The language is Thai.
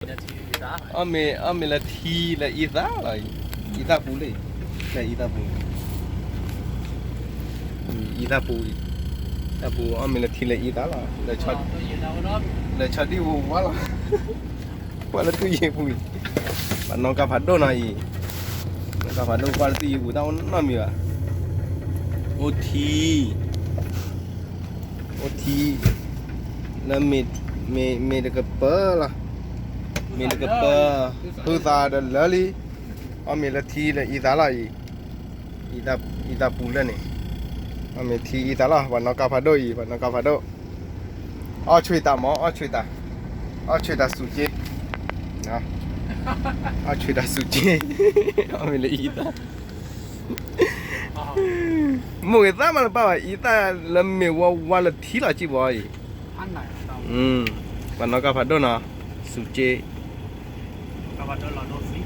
อเมละทีละอีตาละอีตาปูเลยละอีตาปูอีตาปูตาปูอเมละทีละอีตาละละชัดดิวะละวะละตุยปูมันนองกาพัดโดนายกาพัดโดนกวาดตีปูตาวนอมีวะโอทีละเมดกะเปละเมดกะเปตุตาดลลีอเมละทีละอีตาละอีตาปูละนี่อเมทีอีตาละวันนองกาพัดโดวันนองกาพัดโดอ้อช่วยตาหมออ้อช่วยตาสุเจนะอ้อช่วยตาสุเจอเมละอีตาโมเกตามันป่าวอีตาละเมวะละทีละจิบอยอันไหนวันนองกาพัดโดนะสุเจกาบัดโดนเราโดนสิ